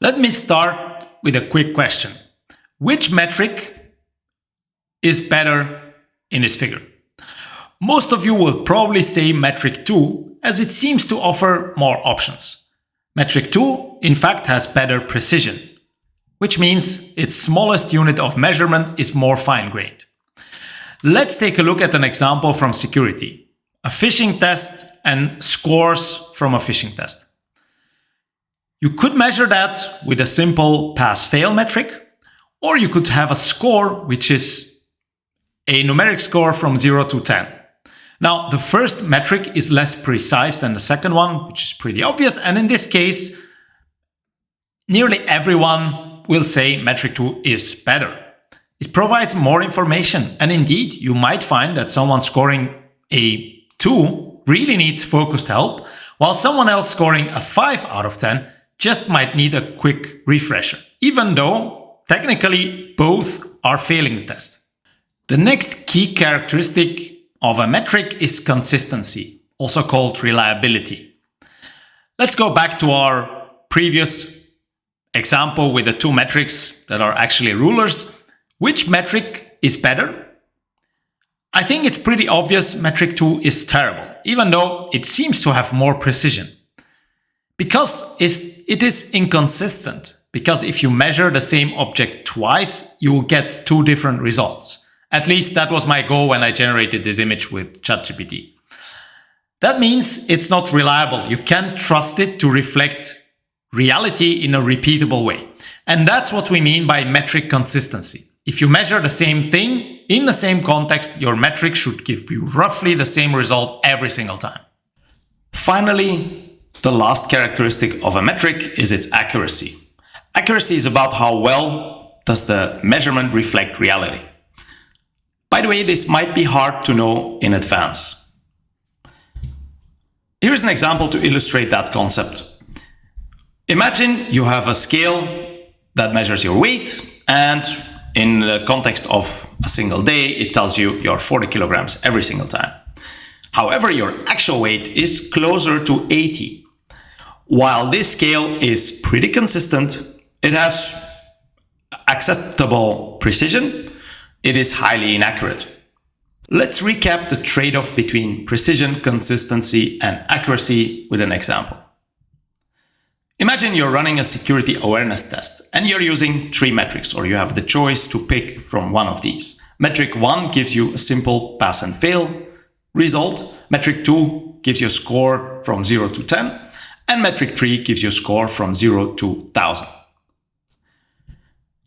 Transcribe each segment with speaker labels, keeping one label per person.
Speaker 1: Let me start with a quick question. Which metric is better in this figure? Most of you will probably say metric 2, as it seems to offer more options. Metric 2, in fact, has better precision, which means its smallest unit of measurement is more fine-grained. Let's take a look at an example from security, a phishing test and scores from a phishing test. You could measure that with a simple pass-fail metric, or you could have a score which is a numeric score from 0 to 10. Now, the first metric is less precise than the second one, which is pretty obvious, and in this case, nearly everyone will say metric 2 is better. It provides more information, and indeed, you might find that someone scoring a 2 really needs focused help, while someone else scoring a 5 out of 10 just might need a quick refresher, even though technically both are failing the test. The next key characteristic of a metric is consistency, also called reliability. Let's go back to our previous example with the two metrics that are actually rulers. Which metric is better? I think it's pretty obvious metric 2 is terrible, even though it seems to have more precision. Because it is inconsistent, because if you measure the same object twice, you will get two different results. At least that was my goal when I generated this image with ChatGPT. That means it's not reliable. You can't trust it to reflect reality in a repeatable way. And that's what we mean by metric consistency. If you measure the same thing in the same context, your metric should give you roughly the same result every single time. Finally, the last characteristic of a metric is its accuracy. Accuracy is about how well does the measurement reflect reality. By the way, this might be hard to know in advance. Here's an example to illustrate that concept. Imagine you have a scale that measures your weight, and in the context of a single day, it tells you you're 40 kilograms every single time. However, your actual weight is closer to 80. While this scale is pretty consistent, it has acceptable precision, it is highly inaccurate. Let's recap the trade-off between precision, consistency, and accuracy with an example. Imagine you're running a security awareness test and you're using 3 metrics, or you have the choice to pick from one of these. Metric 1 gives you a simple pass and fail result. Metric 2 gives you a score from 0 to 10. And metric 3 gives you a score from 0 to 1000.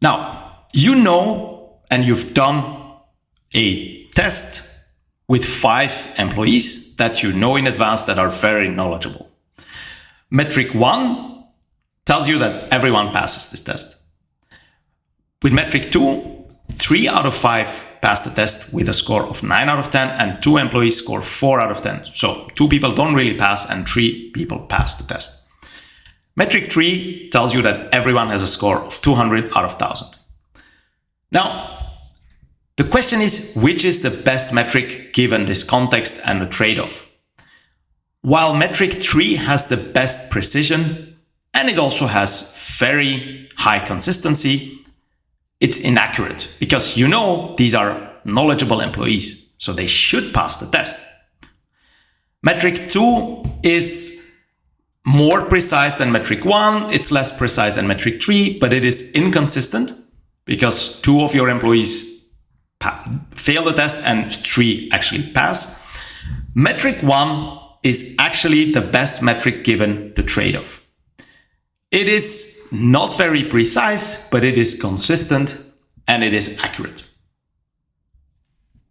Speaker 1: Now, you know, and you've done a test with 5 employees that you know in advance that are very knowledgeable. Metric 1 tells you that everyone passes this test. With metric 2, 3 out of 5 pass the test with a score of 9 out of 10, and 2 employees score 4 out of 10. So 2 people don't really pass and 3 people pass the test. Metric 3 tells you that everyone has a score of 200 out of 1000. Now, the question is, which is the best metric given this context and the trade-off? While metric 3 has the best precision, and it also has very high consistency, it's inaccurate because you know these are knowledgeable employees, so they should pass the test. Metric 2 is more precise than metric 1, it's less precise than metric 3, but it is inconsistent because 2 of your employees fail the test and 3 actually pass. Metric 1 is actually the best metric given the trade-off. It is not very precise, but it is consistent and it is accurate.